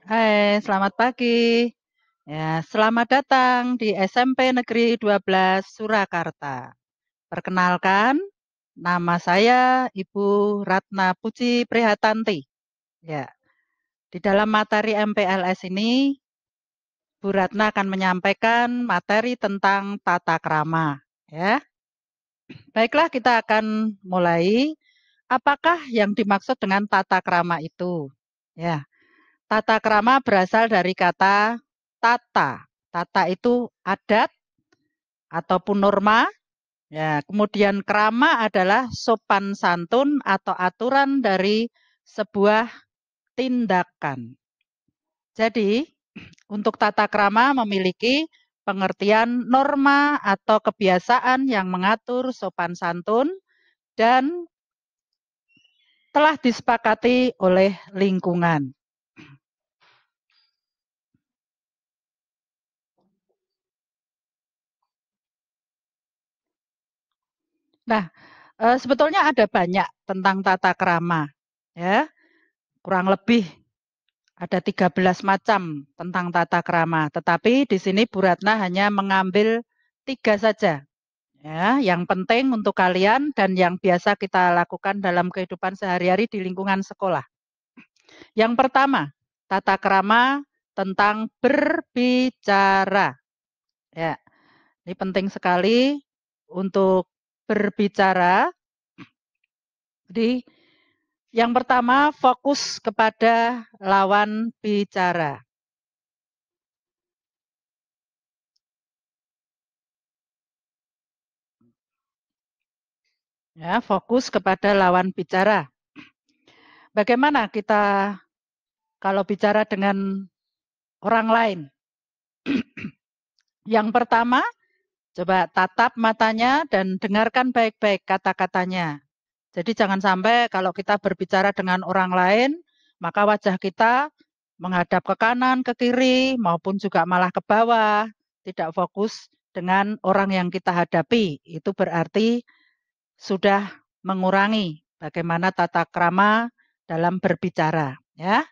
Hai, selamat pagi. Ya, selamat datang di SMP Negeri 12 Surakarta. Perkenalkan, nama saya Ibu Ratna Puji Prihatanti. Ya, di dalam materi MPLS ini, Bu Ratna akan menyampaikan materi tentang tata krama. Ya, baiklah kita akan mulai. Apakah yang dimaksud dengan tata krama itu? Ya, tata krama berasal dari kata tata. Tata itu adat ataupun norma. Ya, kemudian krama adalah sopan santun atau aturan dari sebuah tindakan. Jadi, untuk tata krama memiliki pengertian norma atau kebiasaan yang mengatur sopan santun dan telah disepakati oleh lingkungan. Nah, sebetulnya ada banyak tentang tata krama, ya. Kurang lebih ada 13 macam tentang tata krama, tetapi di sini Bu Ratna hanya mengambil 3 saja, ya, yang penting untuk kalian dan yang biasa kita lakukan dalam kehidupan sehari-hari di lingkungan sekolah. Yang pertama, tata krama tentang berbicara. Ya, ini penting sekali untuk berbicara. Jadi yang pertama, fokus kepada lawan bicara. Ya, fokus kepada lawan bicara. Bagaimana kita kalau bicara dengan orang lain? Yang pertama, coba tatap matanya dan dengarkan baik-baik kata-katanya. Jadi jangan sampai kalau kita berbicara dengan orang lain, maka wajah kita menghadap ke kanan, ke kiri, maupun juga malah ke bawah. Tidak fokus dengan orang yang kita hadapi. Itu berarti sudah mengurangi bagaimana tata krama dalam berbicara. Ya.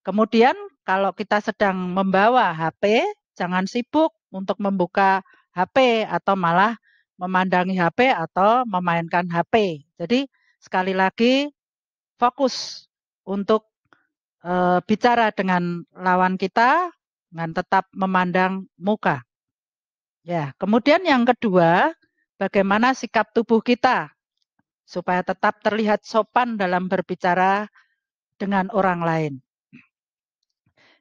Kemudian kalau kita sedang membawa HP, jangan sibuk untuk membuka HP atau malah memandangi HP atau memainkan HP. Jadi sekali lagi fokus untuk bicara dengan lawan kita dengan tetap memandang muka. Ya, kemudian yang kedua, bagaimana sikap tubuh kita supaya tetap terlihat sopan dalam berbicara dengan orang lain.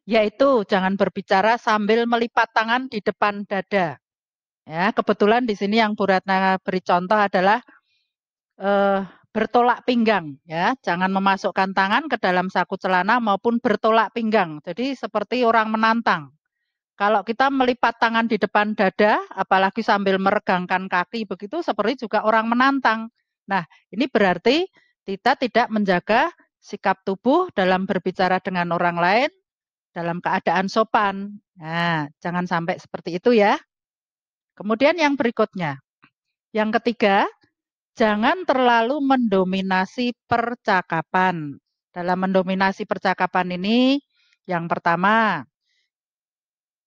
Yaitu jangan berbicara sambil melipat tangan di depan dada. Ya, kebetulan di sini yang Bu Ratna beri contoh adalah bertolak pinggang. Ya, jangan memasukkan tangan ke dalam saku celana maupun bertolak pinggang. Jadi seperti orang menantang. Kalau kita melipat tangan di depan dada, apalagi sambil meregangkan kaki begitu, seperti juga orang menantang. Nah, ini berarti kita tidak menjaga sikap tubuh dalam berbicara dengan orang lain dalam keadaan sopan. Nah, jangan sampai seperti itu ya. Kemudian yang berikutnya, yang ketiga, jangan terlalu mendominasi percakapan. Dalam mendominasi percakapan ini, yang pertama,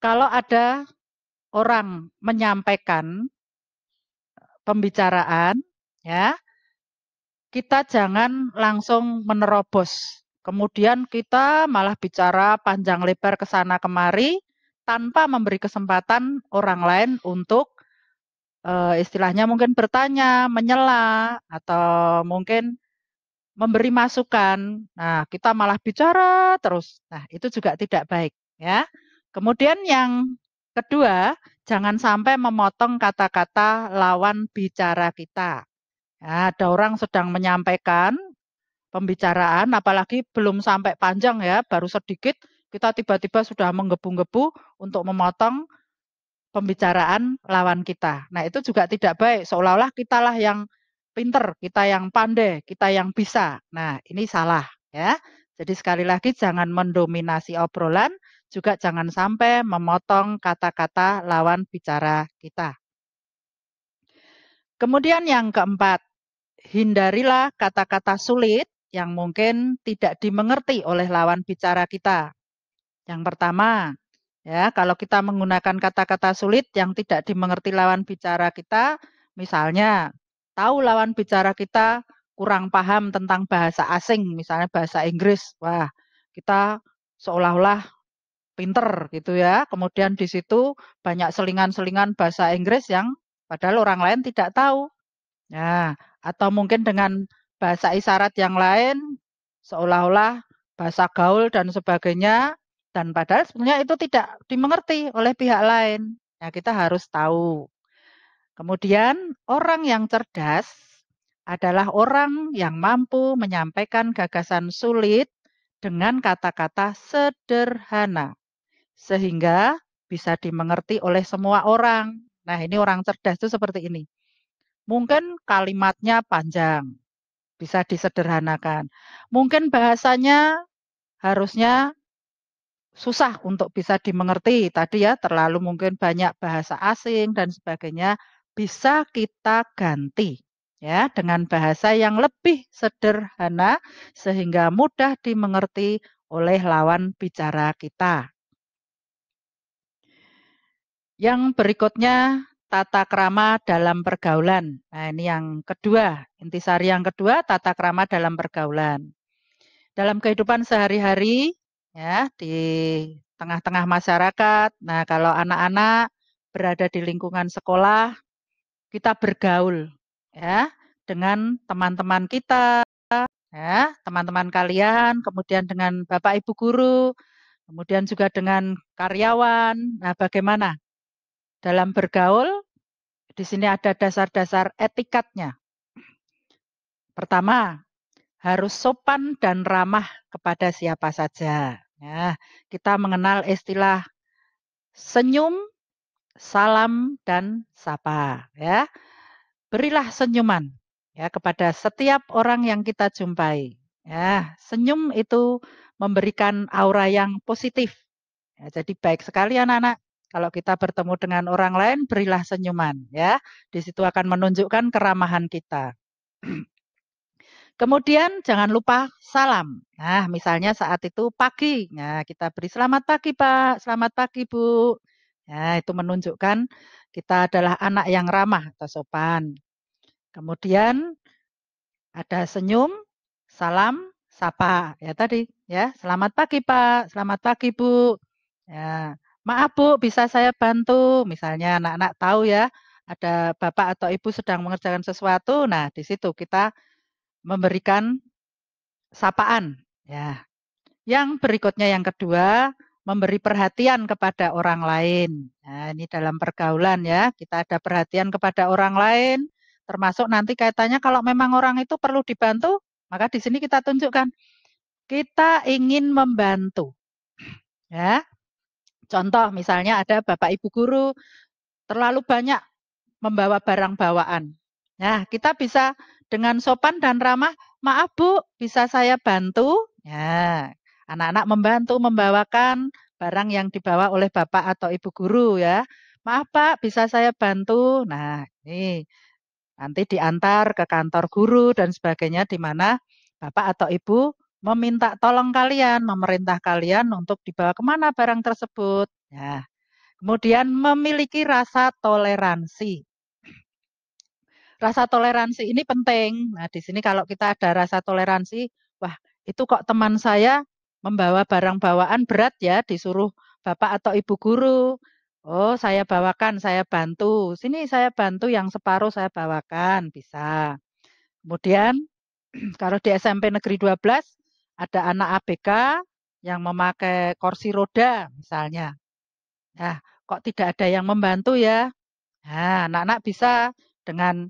kalau ada orang menyampaikan pembicaraan, ya, kita jangan langsung menerobos. Kemudian kita malah bicara panjang lebar ke sana kemari tanpa memberi kesempatan orang lain untuk istilahnya mungkin bertanya, menyela, atau mungkin memberi masukan. Nah, kita malah bicara terus. Nah, itu juga tidak baik, ya. Kemudian yang kedua, jangan sampai memotong kata-kata lawan bicara kita. Ya, ada orang sedang menyampaikan pembicaraan, apalagi belum sampai panjang ya, baru sedikit, kita tiba-tiba sudah menggebu-gebu untuk memotong pembicaraan lawan kita. Nah, itu juga tidak baik, seolah-olah kitalah yang pinter, kita yang pandai, kita yang bisa. Nah, ini salah ya. Jadi sekali lagi jangan mendominasi obrolan, juga jangan sampai memotong kata-kata lawan bicara kita. Kemudian yang keempat, hindarilah kata-kata sulit yang mungkin tidak dimengerti oleh lawan bicara kita. Yang pertama, ya, kalau kita menggunakan kata-kata sulit yang tidak dimengerti lawan bicara kita, misalnya tahu lawan bicara kita kurang paham tentang bahasa asing, misalnya bahasa Inggris. Wah, kita seolah-olah pinter gitu ya. Kemudian di situ banyak selingan-selingan bahasa Inggris yang padahal orang lain tidak tahu. Nah, atau mungkin dengan bahasa isyarat yang lain, seolah-olah bahasa gaul dan sebagainya, dan padahal sebenarnya itu tidak dimengerti oleh pihak lain. Nah, kita harus tahu. Kemudian, orang yang cerdas adalah orang yang mampu menyampaikan gagasan sulit dengan kata-kata sederhana, sehingga bisa dimengerti oleh semua orang. Nah, ini orang cerdas itu seperti ini. Mungkin kalimatnya panjang, bisa disederhanakan. Mungkin bahasanya harusnya susah untuk bisa dimengerti. Tadi ya terlalu mungkin banyak bahasa asing dan sebagainya. Bisa kita ganti ya dengan bahasa yang lebih sederhana sehingga mudah dimengerti oleh lawan bicara kita. Yang berikutnya tata krama dalam pergaulan. Nah, ini yang kedua, intisari yang kedua, tata krama dalam pergaulan. Dalam kehidupan sehari-hari, ya, di tengah-tengah masyarakat. Nah, kalau anak-anak berada di lingkungan sekolah, kita bergaul, ya, dengan teman-teman kita, ya, teman-teman kalian, kemudian dengan Bapak Ibu guru, kemudian juga dengan karyawan. Nah, bagaimana dalam bergaul? Di sini ada dasar-dasar etikatnya. Pertama, harus sopan dan ramah kepada siapa saja. Ya, kita mengenal istilah senyum, salam, dan sapa. Ya, berilah senyuman ya kepada setiap orang yang kita jumpai. Ya, senyum itu memberikan aura yang positif. Ya, jadi baik sekali anak-anak. Kalau kita bertemu dengan orang lain, berilah senyuman. Ya, di situ akan menunjukkan keramahan kita. Kemudian jangan lupa salam. Nah, misalnya saat itu pagi. Nah, kita beri selamat pagi, Pak. Selamat pagi, Bu. Nah, itu menunjukkan kita adalah anak yang ramah atau sopan. Kemudian ada senyum, salam, sapa. Ya tadi, ya. Selamat pagi, Pak. Selamat pagi, Bu. Ya. Maaf, Bu, bisa saya bantu? Misalnya anak-anak tahu ya, ada Bapak atau Ibu sedang mengerjakan sesuatu. Nah, di situ kita memberikan sapaan. Ya. Yang berikutnya yang kedua, memberi perhatian kepada orang lain. Nah, ini dalam pergaulan ya, kita ada perhatian kepada orang lain, termasuk nanti kaitannya kalau memang orang itu perlu dibantu, maka di sini kita tunjukkan kita ingin membantu. Ya. Contoh misalnya ada Bapak Ibu guru terlalu banyak membawa barang bawaan. Nah, kita bisa dengan sopan dan ramah, "Maaf Bu, bisa saya bantu?" Ya, anak-anak membantu membawakan barang yang dibawa oleh Bapak atau Ibu guru ya. "Maaf Pak, bisa saya bantu?" Nah, ini nanti diantar ke kantor guru dan sebagainya di mana Bapak atau Ibu meminta tolong kalian, memerintah kalian untuk dibawa kemana barang tersebut. Ya. Kemudian memiliki rasa toleransi. Rasa toleransi ini penting. Nah, di sini kalau kita ada rasa toleransi, wah, itu kok teman saya membawa barang bawaan berat ya, disuruh Bapak atau Ibu guru. Oh, saya bawakan, saya bantu. Sini saya bantu yang separuh saya bawakan, bisa. Kemudian kalau di SMP Negeri 12 ada anak ABK yang memakai kursi roda misalnya. Nah, kok tidak ada yang membantu ya? Nah, anak-anak bisa dengan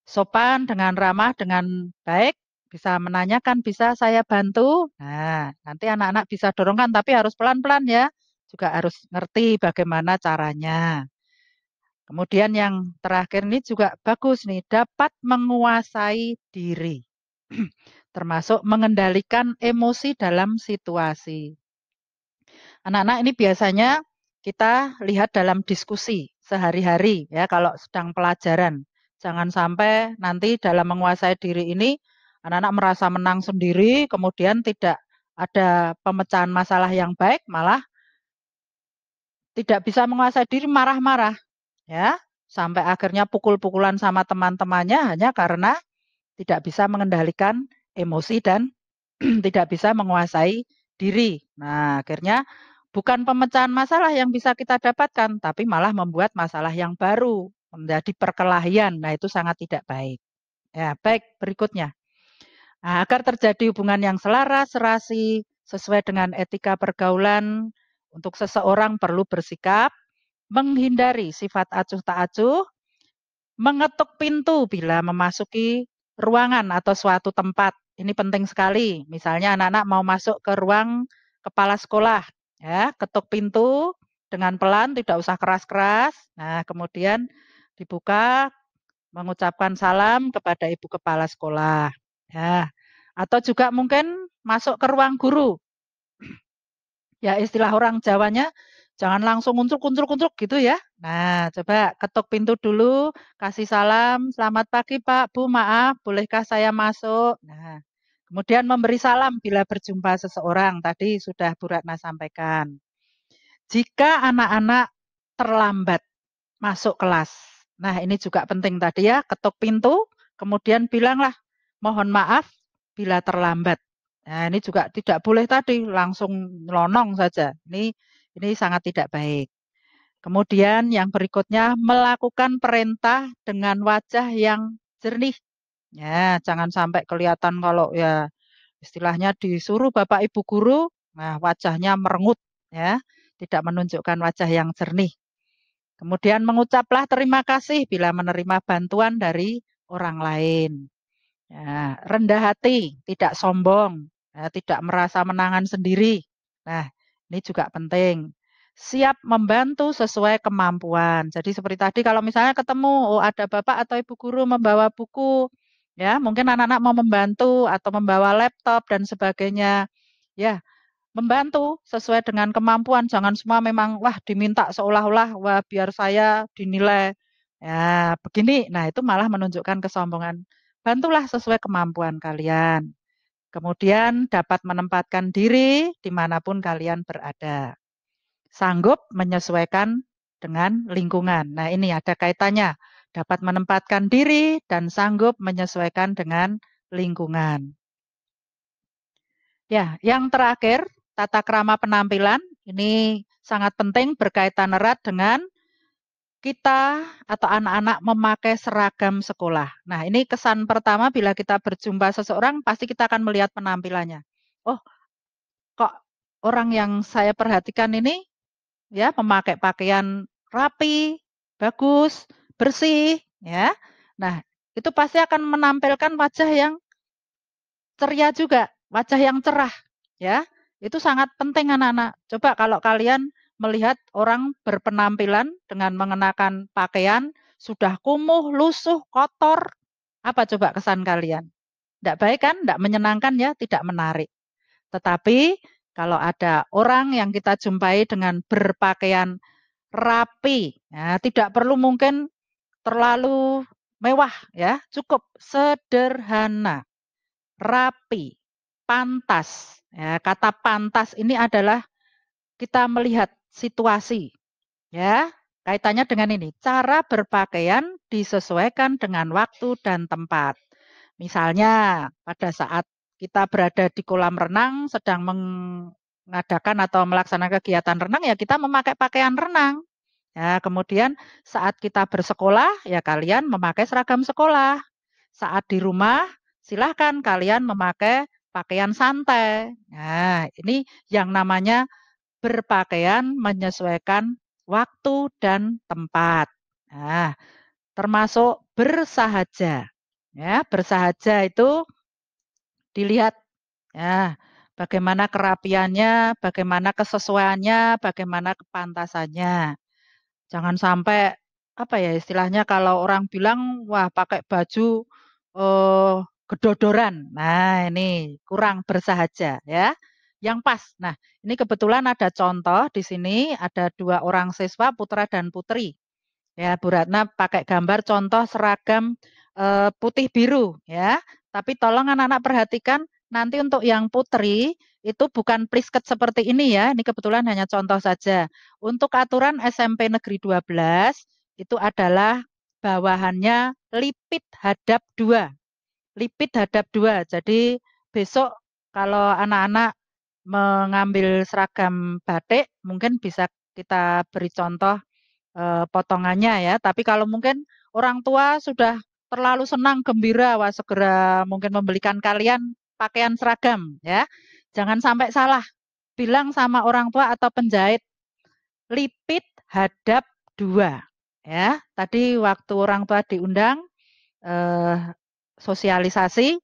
sopan, dengan ramah, dengan baik, bisa menanyakan, "Bisa saya bantu?" Nah, nanti anak-anak bisa dorongkan, tapi harus pelan-pelan ya. Juga harus ngerti bagaimana caranya. Kemudian yang terakhir ini juga bagus nih, dapat menguasai diri. Termasuk mengendalikan emosi dalam situasi. Anak-anak ini biasanya kita lihat dalam diskusi sehari-hari ya kalau sedang pelajaran. Jangan sampai nanti dalam menguasai diri ini anak-anak merasa menang sendiri, kemudian tidak ada pemecahan masalah yang baik, malah tidak bisa menguasai diri, marah-marah, ya, sampai akhirnya pukul-pukulan sama teman-temannya hanya karena tidak bisa mengendalikan emosi dan tidak bisa menguasai diri. Nah, akhirnya bukan pemecahan masalah yang bisa kita dapatkan, tapi malah membuat masalah yang baru, menjadi perkelahian. Nah, itu sangat tidak baik. Ya, baik, berikutnya. Nah, agar terjadi hubungan yang selaras, serasi, sesuai dengan etika pergaulan, untuk seseorang perlu bersikap, menghindari sifat acuh tak acuh, mengetuk pintu bila memasuki ruangan atau suatu tempat. Ini penting sekali. Misalnya anak-anak mau masuk ke ruang kepala sekolah, ya, ketuk pintu dengan pelan, tidak usah keras-keras. Nah, kemudian dibuka, mengucapkan salam kepada ibu kepala sekolah. Ya. Atau juga mungkin masuk ke ruang guru. Ya istilah orang Jawanya, jangan langsung kuncul-kuncul gitu ya. Nah, coba ketuk pintu dulu, kasih salam, "Selamat pagi Pak, Bu, maaf bolehkah saya masuk?" Nah, kemudian memberi salam bila berjumpa seseorang, tadi sudah Bu Ratna sampaikan. Jika anak-anak terlambat masuk kelas. Nah, ini juga penting tadi ya, ketuk pintu, kemudian bilanglah, "Mohon maaf bila terlambat." Nah, ini juga tidak boleh tadi langsung nyelonong saja. Ini sangat tidak baik. Kemudian yang berikutnya melakukan perintah dengan wajah yang jernih. Ya, jangan sampai kelihatan kalau ya istilahnya disuruh Bapak Ibu guru, nah wajahnya merengut ya, tidak menunjukkan wajah yang jernih. Kemudian mengucaplah terima kasih bila menerima bantuan dari orang lain. Ya, rendah hati, tidak sombong, ya, tidak merasa menangan sendiri. Nah, ini juga penting. Siap membantu sesuai kemampuan. Jadi seperti tadi kalau misalnya ketemu, oh ada bapak atau ibu guru membawa buku, ya mungkin anak-anak mau membantu atau membawa laptop dan sebagainya. Ya, membantu sesuai dengan kemampuan, jangan semua memang wah diminta seolah-olah wah biar saya dinilai ya begini. Nah, itu malah menunjukkan kesombongan. Bantulah sesuai kemampuan kalian. Kemudian dapat menempatkan diri dimanapun kalian berada. Sanggup menyesuaikan dengan lingkungan. Nah, ini ada kaitannya. Dapat menempatkan diri dan sanggup menyesuaikan dengan lingkungan. Ya, yang terakhir, tata krama penampilan. Ini sangat penting berkaitan erat dengan kita atau anak-anak memakai seragam sekolah. Nah, ini kesan pertama bila kita berjumpa seseorang, pasti kita akan melihat penampilannya. Oh, kok orang yang saya perhatikan ini ya memakai pakaian rapi, bagus, bersih, ya. Nah, itu pasti akan menampilkan wajah yang ceria juga, wajah yang cerah, ya. Itu sangat penting anak-anak. Coba kalau kalian melihat orang berpenampilan dengan mengenakan pakaian sudah kumuh, lusuh, kotor, apa coba kesan kalian? Tidak baik kan? Tidak menyenangkan ya, tidak menarik. Tetapi kalau ada orang yang kita jumpai dengan berpakaian rapi, ya, tidak perlu mungkin terlalu mewah ya, cukup sederhana, rapi, pantas. Ya, kata pantas ini adalah kita melihat situasi, ya. Kaitannya dengan ini, cara berpakaian disesuaikan dengan waktu dan tempat. Misalnya pada saat kita berada di kolam renang sedang mengadakan atau melaksanakan kegiatan renang ya kita memakai pakaian renang. Ya, kemudian saat kita bersekolah ya kalian memakai seragam sekolah. Saat di rumah silahkan kalian memakai pakaian santai. Nah, ini yang namanya berpakaian menyesuaikan waktu dan tempat. Nah, termasuk bersahaja. Ya, bersahaja itu dilihat ya, bagaimana kerapiannya, bagaimana kesesuaiannya, bagaimana kepantasannya. Jangan sampai apa ya istilahnya kalau orang bilang wah pakai baju eh, gedodoran. Nah, ini kurang bersahaja ya. Yang pas. Nah, ini kebetulan ada contoh di sini ada dua orang siswa putra dan putri. Ya, Bu Ratna pakai gambar contoh seragam putih biru ya. Tapi tolong anak-anak perhatikan nanti untuk yang putri itu bukan plisket seperti ini ya, ini kebetulan hanya contoh saja. Untuk aturan SMP Negeri 12, itu adalah bawahannya lipit hadap 2. Lipit hadap 2. Jadi besok kalau anak-anak mengambil seragam batik, mungkin bisa kita beri contoh potongannya ya. Tapi kalau mungkin orang tua sudah terlalu senang, gembira, wah segera mungkin membelikan kalian pakaian seragam ya. Jangan sampai salah. Bilang sama orang tua atau penjahit, lipit hadap 2. Ya, tadi waktu orang tua diundang eh, sosialisasi,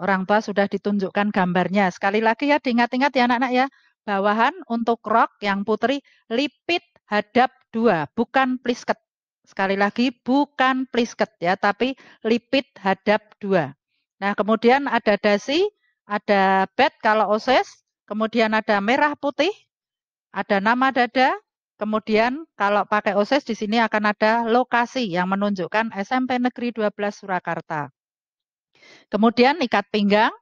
orang tua sudah ditunjukkan gambarnya. Sekali lagi ya, diingat-ingat ya anak-anak ya. Bawahan untuk rok yang putri lipit hadap 2, bukan plisket. Sekali lagi, bukan plisket ya, tapi lipit hadap 2. Nah, kemudian ada dasi, ada bed kalau OSIS, kemudian ada merah putih, ada nama dada, kemudian kalau pakai OSIS di sini akan ada lokasi yang menunjukkan SMP Negeri 12 Surakarta. Kemudian ikat pinggang,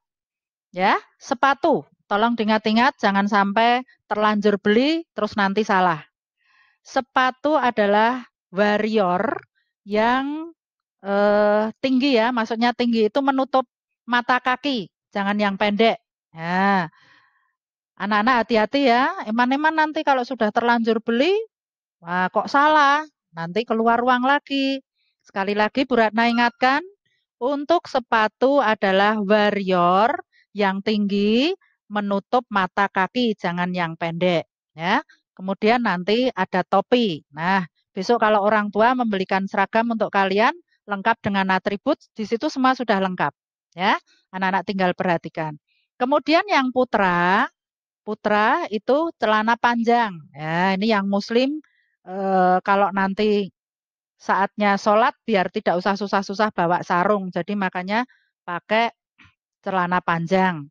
ya, sepatu. Tolong diingat-ingat, jangan sampai terlanjur beli terus nanti salah. Sepatu adalah warrior yang tinggi ya, maksudnya tinggi itu menutup mata kaki, jangan yang pendek. Nah, anak-anak hati-hati ya, eman-eman nanti kalau sudah terlanjur beli, wah kok salah, nanti keluar uang lagi. Sekali lagi Bu Ratna ingatkan, untuk sepatu adalah warrior yang tinggi menutup mata kaki, jangan yang pendek. Ya. Kemudian nanti ada topi. Nah, besok kalau orang tua membelikan seragam untuk kalian, lengkap dengan atribut, di situ semua sudah lengkap. Ya, anak-anak tinggal perhatikan. Kemudian yang putra, putra itu celana panjang. Ya, ini yang muslim kalau nanti saatnya sholat biar tidak usah susah-susah bawa sarung. Jadi makanya pakai celana panjang.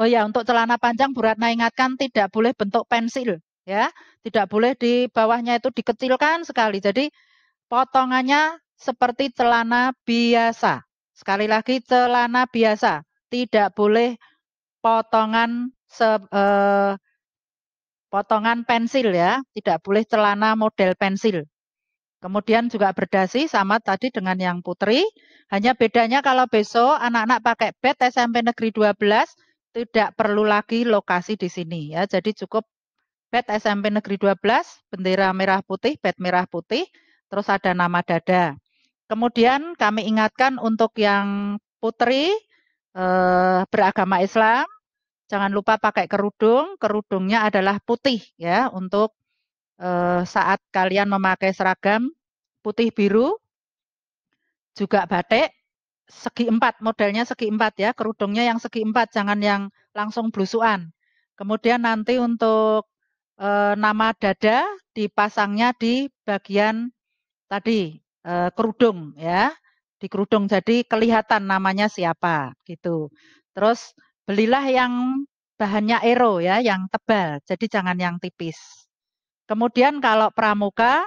Oh ya, untuk celana panjang Bu Ratna ingatkan tidak boleh bentuk pensil. Ya, tidak boleh di bawahnya itu dikecilkan sekali. Jadi potongannya seperti celana biasa. Sekali lagi celana biasa. Tidak boleh potongan potongan pensil ya, tidak boleh celana model pensil. Kemudian juga berdasi sama tadi dengan yang putri, hanya bedanya kalau besok anak-anak pakai bed SMP Negeri 12 tidak perlu lagi lokasi di sini ya. Jadi cukup bed SMP Negeri 12, bendera merah putih, bed merah putih, terus ada nama dada. Kemudian kami ingatkan untuk yang putri beragama Islam, jangan lupa pakai kerudung, kerudungnya adalah putih ya untuk saat kalian memakai seragam putih biru, juga batik, segi 4, modelnya segi 4 ya, kerudungnya yang segi 4, jangan yang langsung blusukan. Kemudian nanti untuk nama dada dipasangnya di bagian tadi kerudung ya, di kerudung jadi kelihatan namanya siapa gitu. Terus belilah yang bahannya aero ya, yang tebal, jadi jangan yang tipis. Kemudian kalau pramuka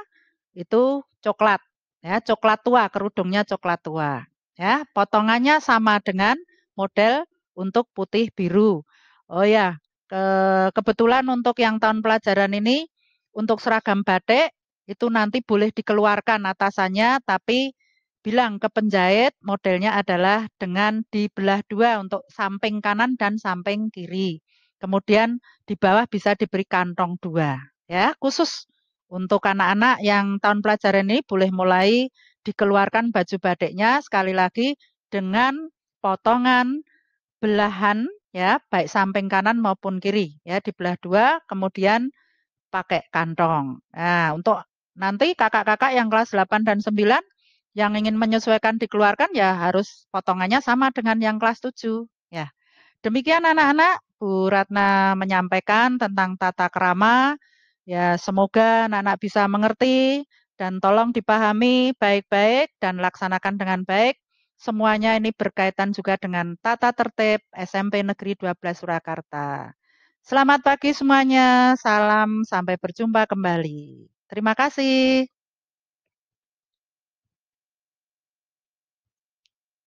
itu coklat ya, coklat tua, kerudungnya coklat tua. Ya, potongannya sama dengan model untuk putih biru. Oh ya, kebetulan untuk yang tahun pelajaran ini untuk seragam batik itu nanti boleh dikeluarkan atasannya, tapi bilang ke penjahit modelnya adalah dengan dibelah dua untuk samping kanan dan samping kiri. Kemudian di bawah bisa diberi kantong 2. Ya, khusus untuk anak-anak yang tahun pelajaran ini boleh mulai dikeluarkan baju batiknya sekali lagi dengan potongan belahan ya, baik samping kanan maupun kiri ya, dibelah 2 kemudian pakai kantong. Nah, untuk nanti kakak-kakak yang kelas 8 dan 9 yang ingin menyesuaikan dikeluarkan ya harus potongannya sama dengan yang kelas 7 ya. Demikian anak-anak, Bu Ratna menyampaikan tentang tata krama. Ya, semoga anak-anak bisa mengerti dan tolong dipahami baik-baik dan laksanakan dengan baik. Semuanya ini berkaitan juga dengan tata tertib SMP Negeri 12 Surakarta. Selamat pagi semuanya, salam sampai berjumpa kembali. Terima kasih.